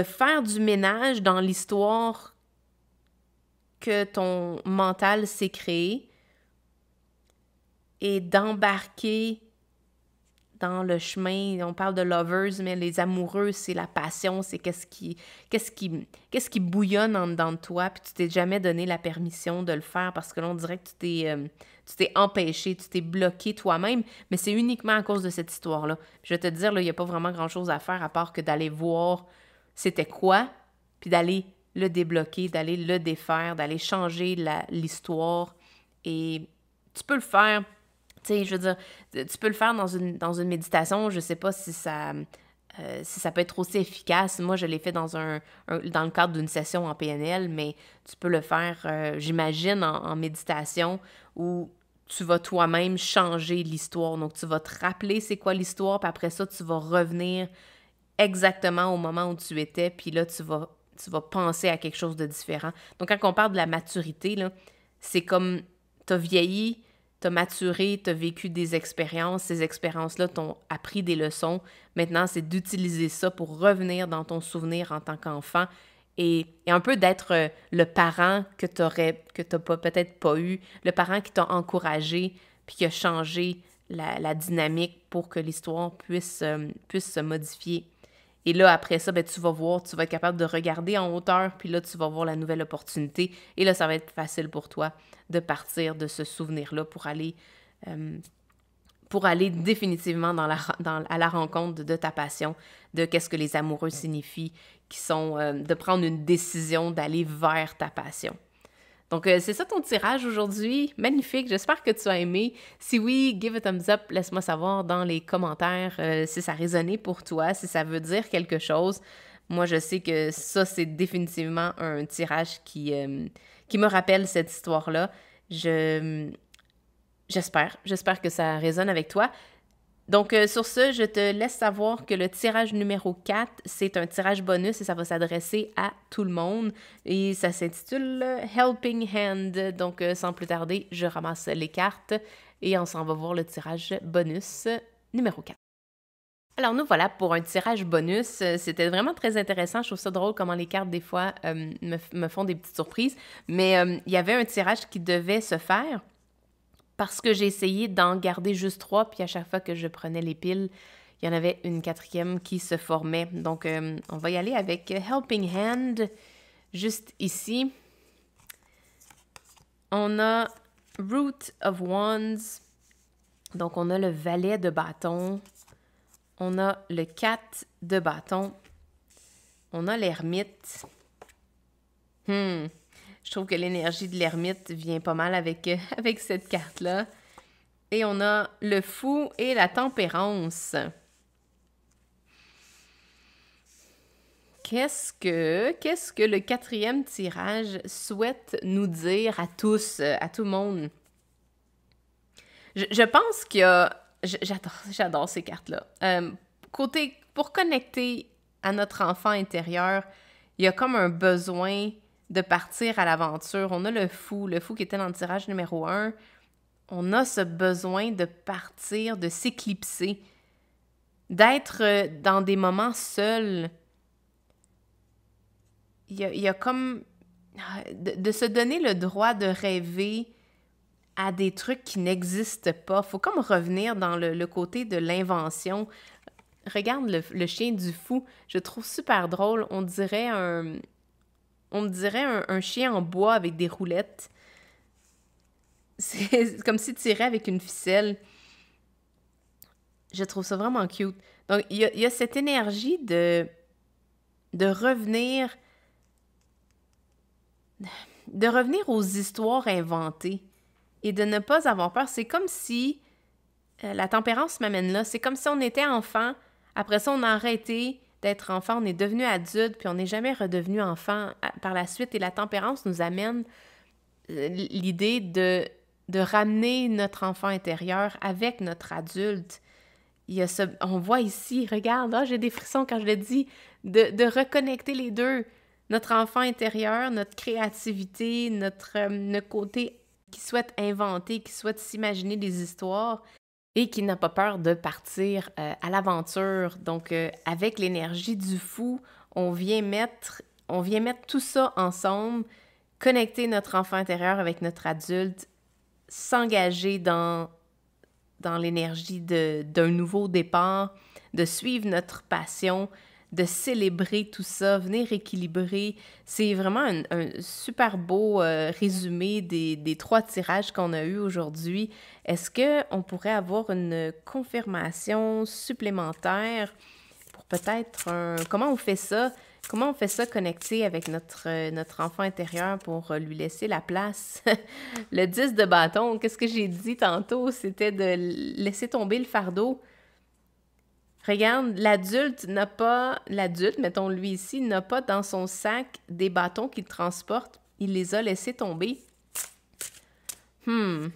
faire du ménage dans l'histoire que ton mental s'est créée et d'embarquer dans le chemin. On parle de lovers, mais les amoureux, c'est la passion, c'est qu'est-ce qui bouillonne en dedans de toi, puis tu t'es jamais donné la permission de le faire parce que là, on dirait que tu t'es empêché, tu t'es bloqué toi-même, mais c'est uniquement à cause de cette histoire-là. Puis je vais te dire, là, il n'y a pas vraiment grand-chose à faire à part que d'aller voir c'était quoi, puis d'aller le débloquer, d'aller le défaire, d'aller changer l'histoire. Et tu peux le faire. Tu sais, je veux dire, tu peux le faire dans une méditation. Je sais pas si ça peut être aussi efficace. Moi, je l'ai fait dans le cadre d'une session en PNL, mais tu peux le faire, j'imagine, en méditation où tu vas toi-même changer l'histoire. Donc, tu vas te rappeler c'est quoi l'histoire, puis après ça, tu vas revenir exactement au moment où tu étais, puis là, tu vas penser à quelque chose de différent. Donc, quand on parle de la maturité, là, c'est comme t'as vieilli, t'as maturé, t'as vécu des expériences. Ces expériences-là t'ont appris des leçons. Maintenant, c'est d'utiliser ça pour revenir dans ton souvenir en tant qu'enfant et un peu d'être le parent que t'as peut-être pas eu, le parent qui t'a encouragé puis qui a changé la dynamique pour que l'histoire puisse se modifier. Et là, après ça, ben, tu vas voir, tu vas être capable de regarder en hauteur, puis là, tu vas voir la nouvelle opportunité. Et là, ça va être facile pour toi de partir de ce souvenir-là pour aller définitivement à la rencontre de ta passion, de qu'est-ce que les amoureux signifient, qui sont de prendre une décision d'aller vers ta passion. Donc, c'est ça ton tirage aujourd'hui. Magnifique. J'espère que tu as aimé. Si oui, give a thumbs up. Laisse-moi savoir dans les commentaires si ça a résonné pour toi, si ça veut dire quelque chose. Moi, je sais que ça, c'est définitivement un tirage qui me rappelle cette histoire-là. J'espère que ça résonne avec toi. Donc, sur ce, je te laisse savoir que le tirage numéro 4, c'est un tirage bonus et ça va s'adresser à tout le monde. Et ça s'intitule Helping Hand. Donc, sans plus tarder, je ramasse les cartes et on s'en va voir le tirage bonus numéro 4. Alors, nous voilà pour un tirage bonus. C'était vraiment très intéressant. Je trouve ça drôle comment les cartes, des fois, me font des petites surprises. Mais il y avait un tirage qui devait se faire. Parce que j'ai essayé d'en garder juste 3, puis à chaque fois que je prenais les piles, il y en avait une 4e qui se formait. Donc, on va y aller avec Helping Hand, juste ici. On a Root of Wands, donc on a le valet de bâton. On a le 4 de bâton. On a l'ermite. Je trouve que l'énergie de l'ermite vient pas mal avec cette carte-là. Et on a le fou et la tempérance. Qu'est-ce que le 4e tirage souhaite nous dire à tous, à tout le monde? Je pense qu'il y a... J'adore ces cartes-là. Pour connecter à notre enfant intérieur, il y a comme un besoin de partir à l'aventure. On a le fou qui était dans le tirage numéro 1. On a ce besoin de partir, de s'éclipser, d'être dans des moments seuls. Il y a comme... de se donner le droit de rêver à des trucs qui n'existent pas. Il faut comme revenir dans le côté de l'invention. Regarde le chien du fou. Je trouve super drôle. On dirait un chien en bois avec des roulettes. C'est comme s'il tirait avec une ficelle. Je trouve ça vraiment cute. Donc, il y a cette énergie de revenir aux histoires inventées et de ne pas avoir peur. C'est comme si la tempérance m'amène là. C'est comme si on était enfant. Après ça, on a arrêté d'être enfant. On est devenu adulte, puis on n'est jamais redevenu enfant par la suite. Et la tempérance nous amène l'idée de ramener notre enfant intérieur avec notre adulte. On voit ici, regarde, j'ai des frissons quand je le dis, de reconnecter les deux. Notre enfant intérieur, notre créativité, notre côté qui souhaite inventer, qui souhaite s'imaginer des histoires et qui n'a pas peur de partir à l'aventure. Donc, avec l'énergie du fou, on vient mettre tout ça ensemble, connecter notre enfant intérieur avec notre adulte, s'engager dans l'énergie d'un nouveau départ, de suivre notre passion, de célébrer tout ça, venir équilibrer. C'est vraiment un super beau résumé des 3 tirages qu'on a eus aujourd'hui. Est-ce qu'on pourrait avoir une confirmation supplémentaire pour peut-être comment on fait ça? Comment on fait ça connecté avec notre enfant intérieur pour lui laisser la place? Le 10 de bâton, qu'est-ce que j'ai dit tantôt? C'était de laisser tomber le fardeau. Regarde, l'adulte, mettons lui ici, n'a pas dans son sac des bâtons qu'il transporte. Il les a laissés tomber. On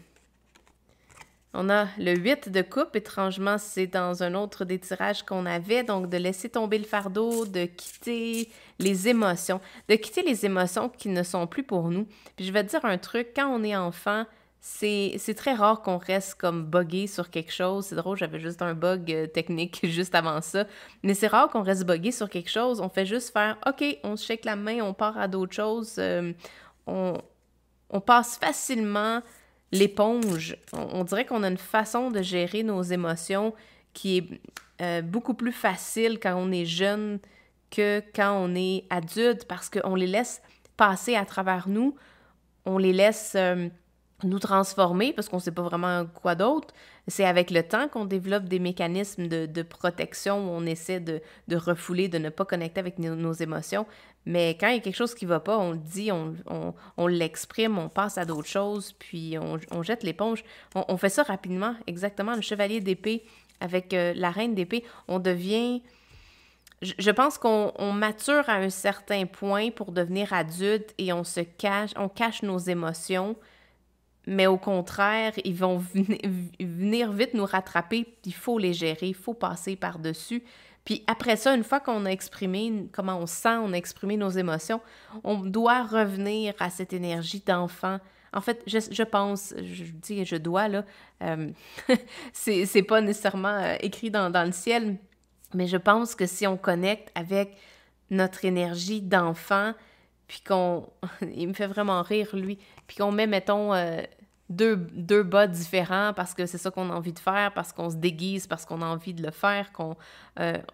a le 8 de coupe. Étrangement, c'est dans un autre des tirages qu'on avait. Donc, de laisser tomber le fardeau, de quitter les émotions. De quitter les émotions qui ne sont plus pour nous. Puis je vais te dire un truc, quand on est enfant, c'est très rare qu'on reste comme buggé sur quelque chose. C'est drôle, j'avais juste un bug technique juste avant ça. Mais c'est rare qu'on reste buggé sur quelque chose. On fait juste faire « OK, on se shake la main, on part à d'autres choses. On passe facilement l'éponge. On dirait qu'on a une façon de gérer nos émotions qui est beaucoup plus facile quand on est jeune que quand on est adulte parce qu'on les laisse passer à travers nous, on les laisse nous transformer parce qu'on ne sait pas vraiment quoi d'autre. C'est avec le temps qu'on développe des mécanismes de protection où on essaie de refouler, de ne pas connecter avec nos émotions. Mais quand il y a quelque chose qui ne va pas, on le dit, on l'exprime, on passe à d'autres choses, puis on jette l'éponge. On fait ça rapidement, exactement. Le chevalier d'épée avec la reine d'épée, on devient... Je pense qu'on mature à un certain point pour devenir adulte et on cache nos émotions, mais au contraire, ils vont venir vite nous rattraper, puis il faut les gérer, il faut passer par-dessus. Puis après ça, une fois qu'on a exprimé comment on se sent, on a exprimé nos émotions, on doit revenir à cette énergie d'enfant. En fait, je pense, je dis je dois, là, c'est pas nécessairement écrit dans le ciel, mais je pense que si on connecte avec notre énergie d'enfant, puis qu'on... Il me fait vraiment rire, lui. Puis qu'on met, mettons, deux bas différents parce que c'est ça qu'on a envie de faire, parce qu'on se déguise, parce qu'on a envie de le faire,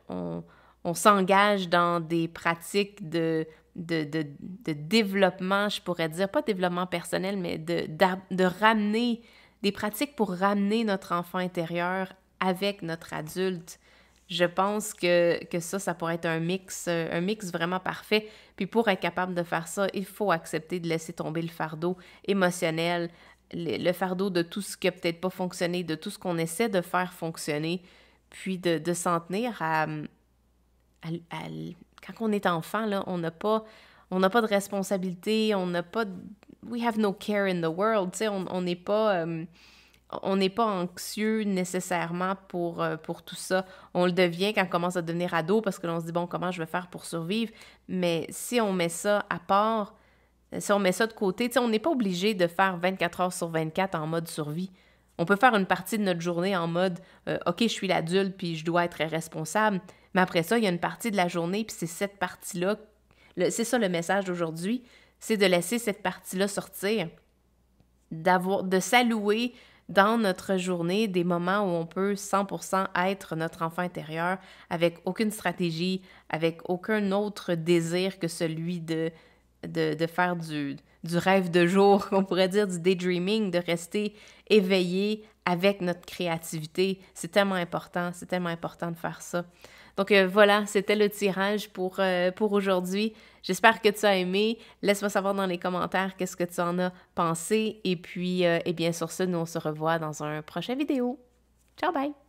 on s'engage dans des pratiques de développement, je pourrais dire, pas développement personnel, mais de ramener, des pratiques pour ramener notre enfant intérieur avec notre adulte. Je pense que ça pourrait être un mix vraiment parfait. Puis pour être capable de faire ça, il faut accepter de laisser tomber le fardeau émotionnel, le fardeau de tout ce qui n'a peut-être pas fonctionné, de tout ce qu'on essaie de faire fonctionner, puis de s'en tenir quand on est enfant, là, on n'a pas de responsabilité, on n'a pas... We have no care in the world, tu sais, on n'est pas... on n'est pas anxieux nécessairement pour tout ça. On le devient quand on commence à devenir ado parce que l'on se dit, bon, comment je vais faire pour survivre? Mais si on met ça à part, si on met ça de côté, tu sais, on n'est pas obligé de faire 24 heures sur 24 en mode survie. On peut faire une partie de notre journée en mode, OK, je suis l'adulte puis je dois être responsable. Mais après ça, il y a une partie de la journée puis c'est cette partie-là, c'est ça le message d'aujourd'hui, c'est de laisser cette partie-là sortir, de s'allouer dans notre journée des moments où on peut 100% être notre enfant intérieur avec aucune stratégie, avec aucun autre désir que celui de faire du rêve de jour, on pourrait dire du daydreaming, de rester éveillé avec notre créativité. C'est tellement important de faire ça. Donc voilà, c'était le tirage pour aujourd'hui. J'espère que tu as aimé. Laisse-moi savoir dans les commentaires qu'est-ce que tu en as pensé. Et puis, eh bien, sur ce, nous, on se revoit dans un prochain vidéo. Ciao, bye!